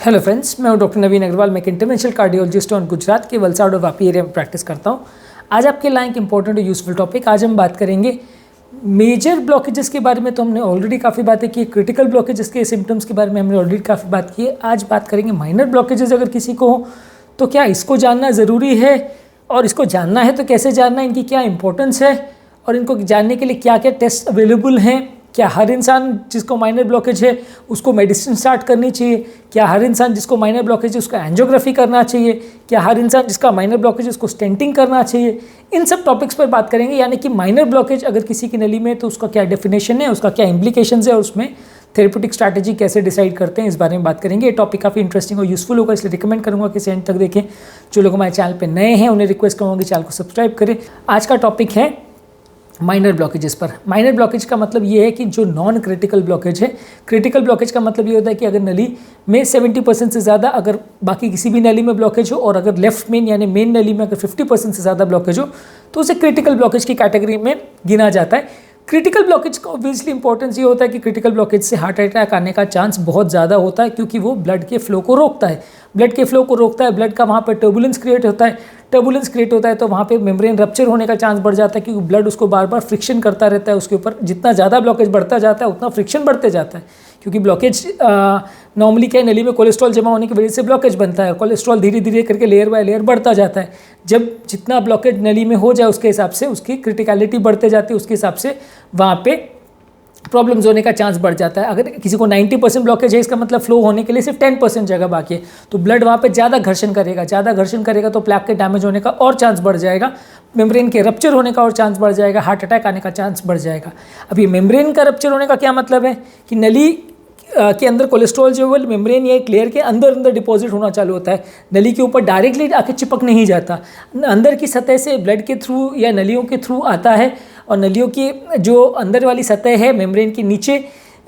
Hello friends, मैं हूं doctor नवीन अग्रवाल। मैं एक इंटरवेंशनल कार्डियोलॉजिस्ट और गुजरात के वलसाड़ और वापी एरिया में प्रैक्टिस करता हूं। आज आपके लिए एक इंपॉर्टेंट और यूजफुल टॉपिक। आज हम बात करेंगे मेजर ब्लॉकेजेस के बारे में। तो हमने ऑलरेडी काफ़ी बातें की। क्रिटिकल ब्लॉकेजेस के सिम्टम्स के बारे में हमने ऑलरेडी काफ़ी बात की है। आज बात करेंगे माइनर ब्लॉकेजेस अगर किसी को हो तो क्या इसको जानना ज़रूरी है, और इसको जानना है तो कैसे जानना है, इनकी क्या इंपॉर्टेंस है, और इनको जानने के लिए क्या क्या टेस्ट अवेलेबल हैं। क्या हर इंसान जिसको माइनर ब्लॉकेज है उसको मेडिसिन स्टार्ट करनी चाहिए? क्या हर इंसान जिसको माइनर ब्लॉकेज है उसको एंजियोग्राफी करना चाहिए? क्या हर इंसान जिसका माइनर ब्लॉकेज है उसको स्टेंटिंग करना चाहिए? इन सब टॉपिक्स पर बात करेंगे। यानी कि माइनर ब्लॉकेज अगर किसी की नली में है तो उसका क्या डेफिनेशन है, उसका क्या इम्प्लीकेशंस है, और उसमें थेरेप्यूटिक स्ट्रैटेजी कैसे डिसाइड करते हैं, इस बारे में बात करेंगे। ये टॉपिक काफ़ी इंटरेस्टिंग और यूजफुल होगा, इसलिए रिकमेंड करूंगा कि इसे एंड तक देखें। जो लोग हमारे चैनल पर नए हैं उन्हें रिक्वेस्ट करूँगा कि चैनल को सब्सक्राइब करें। आज का टॉपिक है माइनर ब्लॉकेजेस पर। माइनर ब्लॉकेज का मतलब ये है कि जो नॉन क्रिटिकल ब्लॉकेज है। क्रिटिकल ब्लॉकेज का मतलब ये होता है कि अगर नली में 70% से ज़्यादा अगर बाकी किसी भी नली में ब्लॉकेज हो, और अगर लेफ्ट मेन यानी मेन नली में अगर 50% से ज़्यादा ब्लॉकेज हो तो उसे क्रिटिकल ब्लॉकेज की कैटेगरी में गिना जाता है। क्रिटिकल ब्लॉकेज का ऑब्वियसली इंपॉर्टेंस ये होता है कि क्रिटिकल ब्लॉकेज से हार्ट अटैक आने का चांस बहुत ज़्यादा होता है, क्योंकि वो ब्लड के फ्लो को रोकता है। ब्लड के फ्लो को रोकता है, ब्लड का वहाँ पर टर्बुलेंस क्रिएट होता है। टर्बुलेंस क्रिएट होता है तो वहाँ पे मेम्ब्रेन रप्चर होने का चांस बढ़ जाता है, क्योंकि ब्लड उसको बार बार फ्रिक्शन करता रहता है उसके ऊपर। जितना ज़्यादा ब्लॉकेज बढ़ता जाता है उतना फ्रिक्शन बढ़ते जाता है, क्योंकि ब्लॉकेज नॉर्मली क्या नली में कोलेस्ट्रॉल जमा होने की वजह से ब्लॉकेज बनता है। कोलेस्ट्रॉल धीरे धीरे करके लेयर बाय लेयर बढ़ता जाता है। जब जितना ब्लॉकेज नली में हो जाए उसके हिसाब से उसकी क्रिटिकलिटी बढ़ते जाती है, उसके हिसाब से वहाँ पे प्रॉब्लम्स होने का चांस बढ़ जाता है। अगर किसी को 90% ब्लॉकेज है, इसका मतलब फ्लो होने के लिए सिर्फ 10% जगह बाकी है, तो ब्लड वहाँ पे ज़्यादा घर्षण करेगा तो प्लेक के डैमेज होने का और चांस बढ़ जाएगा, मेम्ब्रेन के रप्चर होने का और चांस बढ़ जाएगा, हार्ट अटैक आने का चांस बढ़ जाएगा। अब ये मेम्ब्रेन का रप्चर होने का क्या मतलब है कि नली के अंदर कोलेस्ट्रॉल जो है मेम्ब्रेन या एक लेयर के अंदर डिपॉजिट होना चालू होता है। नली के ऊपर डायरेक्टली आके चिपक नहीं जाता, अंदर की सतह से ब्लड के थ्रू या नलियों के थ्रू आता है, और नलियों की जो अंदर वाली सतह है मेम्ब्रेन के नीचे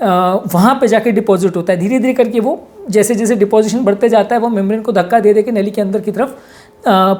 वहाँ पे जाके डिपॉजिट होता है। धीरे धीरे करके वो जैसे जैसे डिपॉजिशन बढ़ते जाता है वो मेम्ब्रेन को धक्का दे दे के नली के अंदर की तरफ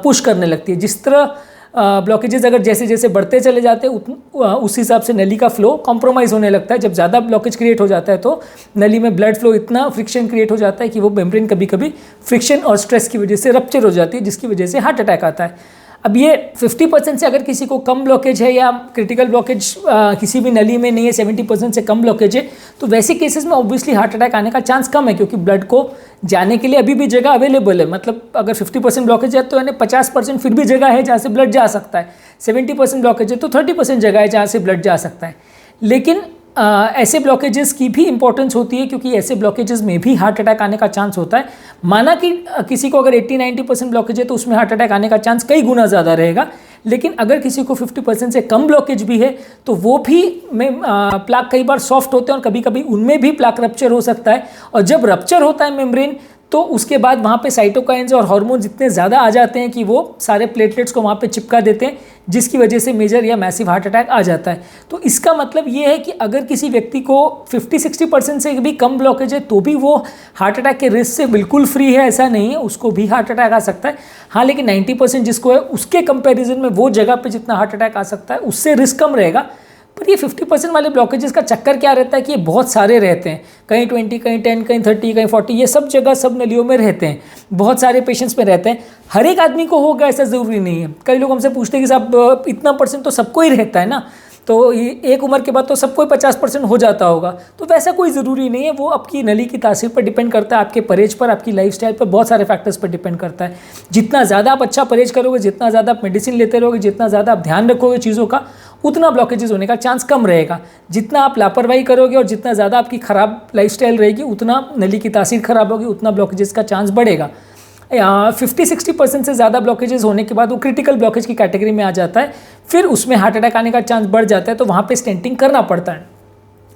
पुश करने लगती है। जिस तरह ब्लॉकेजेस अगर जैसे जैसे बढ़ते चले जाते हैं उस हिसाब से नली का फ्लो कॉम्प्रोमाइज़ होने लगता है। जब ज़्यादा ब्लॉकेज क्रिएट हो जाता है तो नली में ब्लड फ्लो इतना फ्रिक्शन क्रिएट हो जाता है कि वो मेम्ब्रेन कभी कभी फ्रिक्शन और स्ट्रेस की वजह से रप्चर हो जाती है, जिसकी वजह से हार्ट अटैक आता है। अब ये 50% से अगर किसी को कम ब्लॉकेज है या क्रिटिकल ब्लॉकेज किसी भी नली में नहीं है, 70% से कम ब्लॉकेज है, तो वैसे केसेस में ऑब्वियसली हार्ट अटैक आने का चांस कम है, क्योंकि ब्लड को जाने के लिए अभी भी जगह अवेलेबल है। मतलब अगर 50% ब्लॉकेज है तो यानी 50% फिर भी जगह है जहाँ से ब्लड जा सकता है। 70% ब्लॉकेज है तो 30% जगह है जहाँ से ब्लड जा सकता है। लेकिन ऐसे ब्लॉकेजेस की भी इंपॉर्टेंस होती है, क्योंकि ऐसे ब्लॉकेजेस में भी हार्ट अटैक आने का चांस होता है। माना कि किसी को अगर 80-90% ब्लॉकेज है तो उसमें हार्ट अटैक आने का चांस कई गुना ज़्यादा रहेगा। लेकिन अगर किसी को 50% से कम ब्लॉकेज भी है तो वो भी में प्लाक कई बार सॉफ्ट होते हैं और कभी कभी उनमें भी प्लाक रप्चर हो सकता है। और जब रप्चर होता है मेम्ब्रेन तो उसके बाद वहाँ पे साइटोकाइंस और हार्मोन्स इतने ज़्यादा आ जाते हैं कि वो सारे प्लेटलेट्स को वहाँ पे चिपका देते हैं, जिसकी वजह से मेजर या मैसिव हार्ट अटैक आ जाता है। तो इसका मतलब ये है कि अगर किसी व्यक्ति को 50-60% से भी कम ब्लॉकेज है तो भी वो हार्ट अटैक के रिस्क से बिल्कुल फ्री है, ऐसा नहीं है, उसको भी हार्ट अटैक आ सकता है। हाँ, लेकिन 90% जिसको है उसके कंपेरिजन में वो जगह पर जितना हार्ट अटैक आ सकता है उससे रिस्क कम रहेगा। पर ये 50% वाले ब्लॉकेजेस का चक्कर क्या रहता है कि ये बहुत सारे रहते हैं, कहीं 20, कहीं 10, कहीं 30, कहीं 40, ये सब जगह सब नलियों में रहते हैं, बहुत सारे पेशेंट्स में रहते हैं। हर एक आदमी को होगा ऐसा ज़रूरी नहीं है। कई लोग हमसे पूछते हैं कि साहब इतना परसेंट तो सबको ही रहता है ना, तो ये एक उम्र के बाद तो सबको 50% हो जाता होगा, तो वैसा कोई ज़रूरी नहीं है। वो आपकी नली की तासीर पर डिपेंड करता है, आपके परहेज पर, आपकी लाइफस्टाइल पर, बहुत सारे फैक्टर्स पर डिपेंड करता है। जितना ज़्यादा आप अच्छा परहेज करोगे, जितना ज़्यादा आप मेडिसिन लेते रहोगे, जितना ज़्यादा आप ध्यान रखोगे चीज़ों का, उतना ब्लॉकेजेस होने का चांस कम रहेगा। जितना आप लापरवाही करोगे और जितना ज़्यादा आपकी ख़राब लाइफस्टाइल रहेगी उतना नली की तासीर ख़राब होगी, उतना ब्लॉकेजेस का चांस बढ़ेगा। 50-60% से ज़्यादा ब्लॉकेजेस होने के बाद वो क्रिटिकल ब्लॉकेज की कैटेगरी में आ जाता है, फिर उसमें हार्ट अटैक आने का चांस बढ़ जाता है, तो वहाँ पे स्टेंटिंग करना पड़ता है।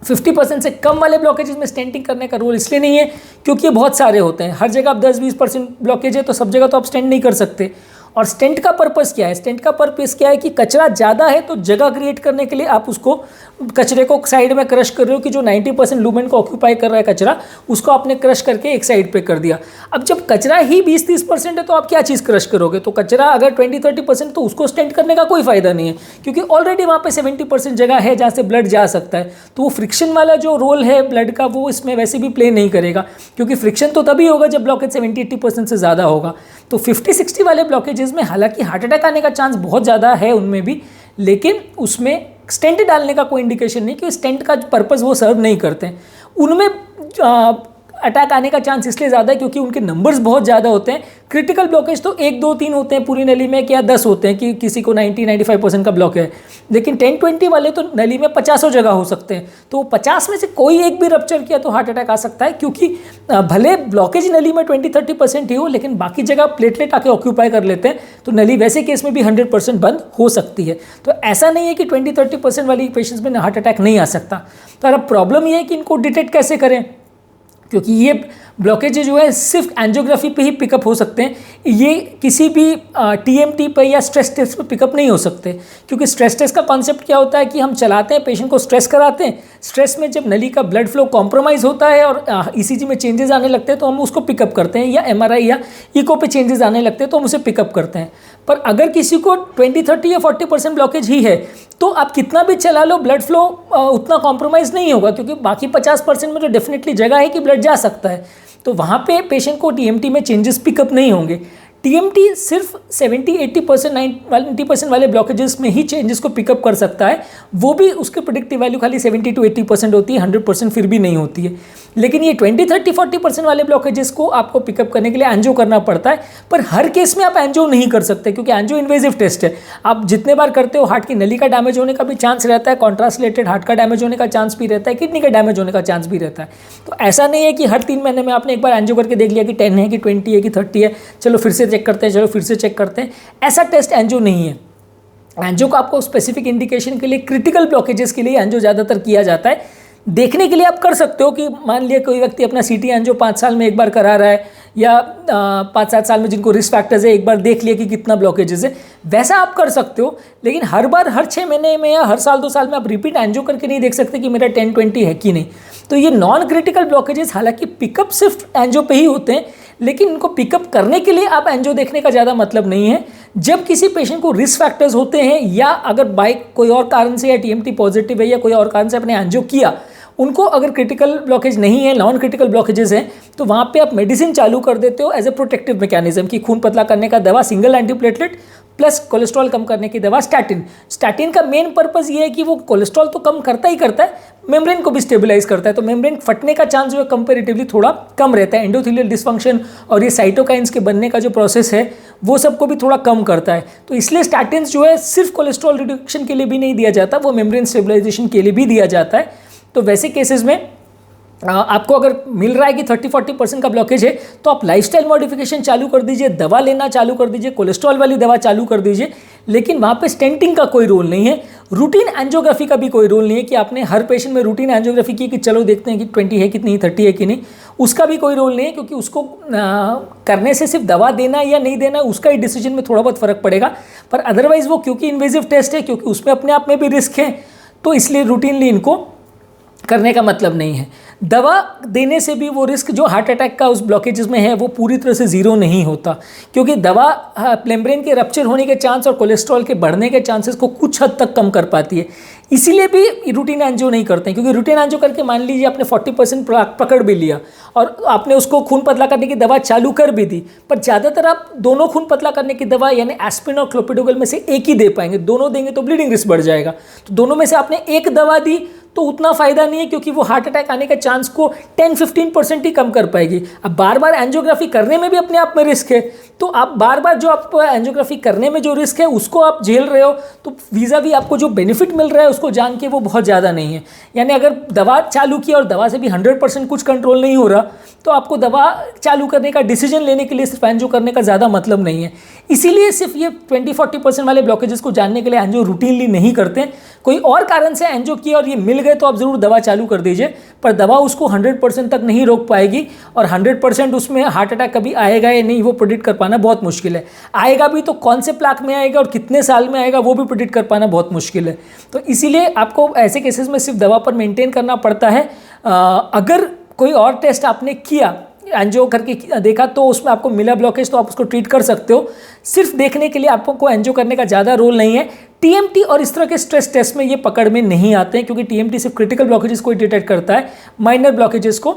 50% से कम वाले ब्लॉकेजेस में स्टेंटिंग करने का रोल इसलिए नहीं है क्योंकि ये बहुत सारे होते हैं। हर जगह आप 10-20% ब्लॉकेज है तो सब जगह तो आप स्टेंट नहीं कर सकते, और स्टेंट का पर्पस क्या है? स्टेंट का पर्पस क्या है कि कचरा ज़्यादा है तो जगह क्रिएट करने के लिए आप उसको कचरे को साइड में क्रश कर रहे हो कि जो 90% लूमेन को ऑक्यूपाई कर रहा है कचरा, उसको आपने क्रश करके एक साइड पे कर दिया। अब जब कचरा ही 20-30% है तो आप क्या चीज़ क्रश करोगे? तो कचरा अगर 20-30% तो उसको स्टेंट करने का कोई फायदा नहीं है, क्योंकि ऑलरेडी वहाँ पे 70% जगह है जहाँ से ब्लड जा सकता है। तो वो फ्रिक्शन वाला जो रोल है ब्लड का वो इसमें वैसे भी प्ले नहीं करेगा, क्योंकि फ्रिक्शन तो तभी होगा जब ब्लॉकेज 70-80% से ज़्यादा होगा। तो 50-60 वाले ब्लॉकेजेस में हालांकि हार्ट अटैक आने का चांस बहुत ज़्यादा है उनमें भी, लेकिन उसमें स्टेंट डालने का कोई इंडिकेशन नहीं, क्योंकि स्टेंट का पर्पस वो सर्व नहीं करते हैं। उनमें अटैक आने का चांस इसलिए ज़्यादा है क्योंकि उनके नंबर्स बहुत ज़्यादा होते हैं। क्रिटिकल ब्लॉकेज तो 1, 2, 3 होते हैं पूरी नली में, क्या 10 होते हैं कि किसी को 90-95% का ब्लॉक है, लेकिन 10-20 वाले तो नली में 50 जगह हो सकते हैं। तो 50 में से कोई एक भी रप्चर किया तो हार्ट अटैक आ सकता है, क्योंकि भले ब्लॉकेज नली में 20-30% ही हो, लेकिन बाकी जगह प्लेटलेट आके ऑक्यूपाई कर लेते हैं, तो नली वैसे केस में भी 100% बंद हो सकती है। तो ऐसा नहीं है कि 20-30% वाली पेशेंट्स में हार्ट अटैक नहीं आ सकता। तो अब प्रॉब्लम ये है कि इनको डिटेक्ट कैसे करें, क्योंकि ये ब्लॉकेज जो है सिर्फ एंजियोग्राफी पे ही पिकअप हो सकते हैं, ये किसी भी टीएमटी पे या स्ट्रेस टेस्ट पे पिकअप नहीं हो सकते। क्योंकि स्ट्रेस टेस्ट का कॉन्सेप्ट क्या होता है कि हम चलाते हैं, पेशेंट को स्ट्रेस कराते हैं, स्ट्रेस में जब नली का ब्लड फ्लो कॉम्प्रोमाइज़ होता है और ईसीजी में चेंजेस आने लगते हैं तो हम उसको पिकअप करते हैं, या एमआरआई या इको पे चेंजेस आने लगते हैं तो हम उसे पिकअप करते हैं। पर अगर किसी को 20-30 या 40% ब्लॉकेज ही है तो आप कितना भी चला लो ब्लड फ्लो उतना कॉम्प्रोमाइज़ नहीं होगा, क्योंकि बाकी 50% में तो डेफिनेटली जगह है कि ब्लड जा सकता है। तो वहाँ पे पेशेंट को टीएमटी में चेंजेस पिकअप नहीं होंगे। टीएमटी सिर्फ 70-80%, 90% वाले ब्लॉकेजेस में ही चेंजेस को पिकअप कर सकता है, वो भी उसके प्रेडिक्टिव वैल्यू खाली 70-80% होती है, 100% फिर भी नहीं होती है। लेकिन ये 20-30-40% वाले ब्लॉकेजेस को आपको पिकअप करने के लिए एंजियो करना पड़ता है, पर हर केस में आप एंजियो नहीं कर सकते, क्योंकि एंजियो इन्वेजिव टेस्ट है। आप जितने बार करते हो हार्ट की नली का डैमेज होने का भी चांस रहता है, कॉन्ट्रास्लेटेड हार्ट का डैमेज होने का चांस भी रहता है, किडनी का डैमेज होने का चांस भी रहता है। तो ऐसा नहीं है कि हर 3 महीने में आपने एक बार एंजियो करके देख लिया कि 10 है कि 20 है कि 30 है, चलो फिर से चेक करते हैं, चलो फिर से चेक करते हैं। ऐसा टेस्ट एंजियो नहीं है। एंजियो को आपको स्पेसिफिक इंडिकेशन के लिए, क्रिटिकल ब्लॉकेजेस के लिए एंजियो ज़्यादातर किया जाता है। देखने के लिए आप कर सकते हो कि मान लिया कोई व्यक्ति अपना सीटी एंजियो 5 साल में एक बार करा रहा है, या 5-7 साल में जिनको रिस्क फैक्टर्स है एक बार देख लिया कि कितना ब्लॉकेजेस है, वैसा आप कर सकते हो। लेकिन हर बार हर 6 महीने में या हर साल 2 साल में आप रिपीट एंजियो करके नहीं देख सकते कि मेरा 10-20 है कि नहीं। तो ये नॉन क्रिटिकल ब्लॉकेजेस हालांकि पिकअप सिर्फ एंजियो पे ही होते हैं, लेकिन इनको पिकअप करने के लिए आप एंजियो देखने का ज़्यादा मतलब नहीं है। जब किसी पेशेंट को रिस्क फैक्टर्स होते हैं, या अगर बाय कोई और कारण से, या टीएमटी पॉजिटिव है या कोई और कारण से आपने एंजियो किया, उनको अगर क्रिटिकल ब्लॉकेज नहीं है, नॉन क्रिटिकल ब्लॉकेजेस हैं, तो वहाँ पे आप मेडिसिन चालू कर देते हो एज ए प्रोटेक्टिव मैकेनिज्म, कि खून पतला करने का दवा सिंगल एंटीप्लेटलेट प्लस कोलेस्ट्रॉल कम करने की दवा स्टैटिन। स्टैटिन का मेन पर्पस ये है कि वो कोलेस्ट्रॉल तो कम करता ही करता है, मेम्ब्रेन को भी स्टेबलाइज करता है, तो मेम्ब्रेन फटने का चांस जो है कंपेरेटिवली थोड़ा कम रहता है। एंडोथेलियल डिसफंक्शन और ये साइटोकाइंस के बनने का जो प्रोसेस है वो सबको भी थोड़ा कम करता है। तो इसलिए स्टैटिन्स जो है सिर्फ कोलेस्ट्रॉल रिडक्शन के लिए भी नहीं दिया जाता, वो मेम्ब्रेन स्टेबलाइजेशन के लिए भी दिया जाता है। तो वैसे केसेस में आपको अगर मिल रहा है कि 30-40% का ब्लॉकेज है, तो आप लाइफस्टाइल मॉडिफिकेशन चालू कर दीजिए, दवा लेना चालू कर दीजिए, कोलेस्ट्रॉल वाली दवा चालू कर दीजिए, लेकिन वहाँ पे स्टेंटिंग का कोई रोल नहीं है। रूटीन एंजियोग्राफी का भी कोई रोल नहीं है कि आपने हर पेशेंट में रूटीन एंजियोग्राफी की कि चलो देखते हैं कि 20 है कितनी, 30 है कि नहीं, उसका भी कोई रोल नहीं है, क्योंकि उसको करने से सिर्फ दवा देना या नहीं देना उसका ही डिसीजन में थोड़ा बहुत फर्क पड़ेगा। पर अदरवाइज वो क्योंकि इन्वेजिव टेस्ट है, क्योंकि उसमें अपने आप में भी रिस्क है, तो इसलिए रूटीनली इनको करने का मतलब नहीं है। दवा देने से भी वो रिस्क जो हार्ट अटैक का उस ब्लॉकेजेस में है वो पूरी तरह से ज़ीरो नहीं होता, क्योंकि दवा मेम्ब्रेन के रप्चर होने के चांस और कोलेस्ट्रॉल के बढ़ने के चांसेस को कुछ हद तक कम कर पाती है। इसीलिए भी रूटीन एंजियो नहीं करते हैं, क्योंकि रूटीन एंजियो करके मान लीजिए आपने 40% पकड़ भी लिया और आपने उसको खून पतला करने की दवा चालू कर भी दी, पर ज़्यादातर आप दोनों खून पतला करने की दवा यानी एस्पिरिन और क्लोपिडोग्रेल में से एक ही दे पाएंगे। दोनों देंगे तो ब्लीडिंग रिस्क बढ़ जाएगा। तो दोनों में से आपने एक दवा दी तो उतना फ़ायदा नहीं है, क्योंकि वो हार्ट अटैक आने के चांस को 10-15% ही कम कर पाएगी। अब बार बार एंजियोग्राफी करने में भी अपने आप में रिस्क है, तो आप बार बार जो आप एंजियोग्राफी करने में जो रिस्क है उसको आप झेल रहे हो, तो वीज़ा भी आपको जो बेनिफिट मिल रहा है उसको जान के वो बहुत ज़्यादा नहीं है। यानी अगर दवा चालू की और दवा से भी 100% कुछ कंट्रोल नहीं हो रहा, तो आपको दवा चालू करने का डिसीजन लेने के लिए सिर्फ एंजियो करने का ज़्यादा मतलब नहीं है। इसीलिए सिर्फ ये 20-40% वाले ब्लॉकेजेस को जानने के लिए एंजियो रूटीनली नहीं करते हैं। कोई और कारण से एंजियो किया और ये मिल गए तो आप ज़रूर दवा चालू कर दीजिए, पर दवा उसको 100% तक नहीं रोक पाएगी, और 100% उसमें हार्ट अटैक कभी आएगा या नहीं वो प्रेडिक्ट कर पाना पाना बहुत मुश्किल है। आएगा भी तो कौन से प्लाक में आएगा और कितने साल में आएगा वो भी प्रेडिक्ट कर पाना बहुत मुश्किल है। तो इसीलिए आपको ऐसे केसेस में सिर्फ दवा पर मेंटेन करना पड़ता है। अगर कोई और टेस्ट आपने किया, एंजियो करके देखा, तो उसमें आपको मिला ब्लॉकेज तो आप उसको ट्रीट कर सकते हो। सिर्फ देखने के लिए आपको एंजियो करने का ज़्यादा रोल नहीं है। टीएमटी और इस तरह के स्ट्रेस टेस्ट में ये पकड़ में नहीं आते हैं, क्योंकि टीएमटी सिर्फ क्रिटिकल ब्लॉकेजेस को डिटेक्ट करता है, माइनर ब्लॉकेजेस को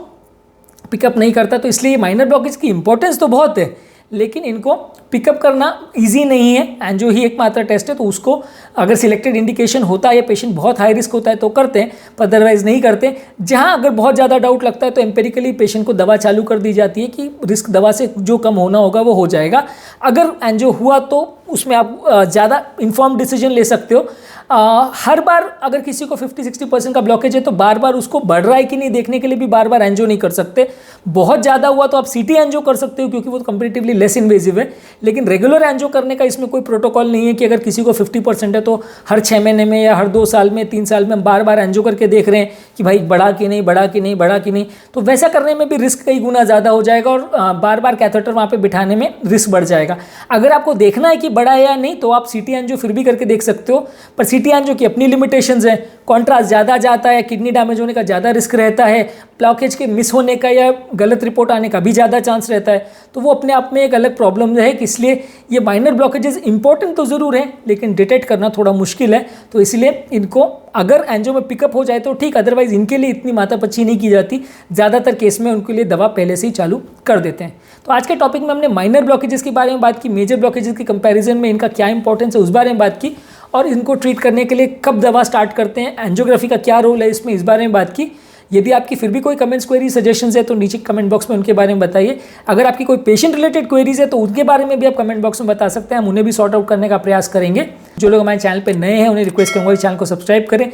पिकअप नहीं करता। तो इसलिए माइनर ब्लॉकेज की इंपॉर्टेंस तो बहुत है, लेकिन इनको पिकअप करना इजी नहीं है। एंजियो ही एकमात्र टेस्ट है, तो उसको अगर सिलेक्टेड इंडिकेशन होता है या पेशेंट बहुत हाई रिस्क होता है तो करते हैं, पर अदरवाइज नहीं करते। जहां अगर बहुत ज़्यादा डाउट लगता है तो एम्पेरिकली पेशेंट को दवा चालू कर दी जाती है कि रिस्क दवा से जो कम होना होगा वो हो जाएगा। अगर एंजियो हुआ तो उसमें आप ज़्यादा इन्फॉर्म डिसीजन ले सकते हो। हर बार अगर किसी को 50-60% का ब्लॉकेज है तो बार बार उसको बढ़ रहा है कि नहीं देखने के लिए भी बार बार एंजियो नहीं कर सकते। बहुत ज़्यादा हुआ तो आप सीटी एंजियो कर सकते हो, क्योंकि वो कंपेरेटिवली लेस इन्वेजिव है। लेकिन रेगुलर एंजियो करने का इसमें कोई प्रोटोकॉल नहीं है कि अगर किसी को 50% है तो हर 6 महीने में या हर 2 साल में 3 साल में हम बार बार एंजियो करके देख रहे हैं कि भाई बढ़ा कि नहीं, बढ़ा कि नहीं, बढ़ा कि नहीं। तो वैसा करने में भी रिस्क कई गुना ज़्यादा हो जाएगा और बार बार कैथेटर वहाँ पर बिठाने में रिस्क बढ़ जाएगा। अगर आपको देखना है कि बढ़ा है या नहीं तो आप सीटी एंजियो फिर भी करके देख सकते हो, पर सीटी एंजियो की अपनी लिमिटेशंस है। कॉन्ट्रास्ट ज़्यादा जाता है, किडनी डैमेज होने का ज़्यादा रिस्क रहता है, ब्लॉकेज के मिस होने का या गलत रिपोर्ट आने का भी ज़्यादा चांस रहता है। तो वो अपने आप में एक अलग प्रॉब्लम है कि इसलिए ये माइनर ब्लॉकेजेस इंपॉर्टेंट तो ज़रूर है, लेकिन डिटेक्ट करना थोड़ा मुश्किल है। तो इसलिए इनको अगर एंजियो में पिकअप हो जाए तो ठीक, अदरवाइज इनके लिए इतनी माथापच्ची नहीं की जाती। ज़्यादातर केस में उनके लिए दवा पहले से ही चालू कर देते हैं। तो आज के टॉपिक में हमने माइनर ब्लॉकेजेस के बारे में बात की, मेजर ब्लॉकेजेस के कंपैरिजन में इनका क्या इंपॉर्टेंस है उस बारे में बात की, और इनको ट्रीट करने के लिए कब दवा स्टार्ट करते हैं, एंजियोग्राफी का क्या रोल है इसमें, इस बारे में बात की। यदि आपकी फिर भी कोई कमेंट्स, क्वेरी, सजेशंस है तो नीचे कमेंट बॉक्स में उनके बारे में बताइए। अगर आपकी कोई पेशेंट रिलेटेड क्वेरीज है तो उनके बारे में भी आप कमेंट बॉक्स में बता सकते हैं, हम उन्हें भी सॉर्ट आउट करने का प्रयास करेंगे। जो लोग हमारे चैनल पर नए हैं उन्हें रिक्वेस्ट करूंगा चैनल को सब्सक्राइब करें।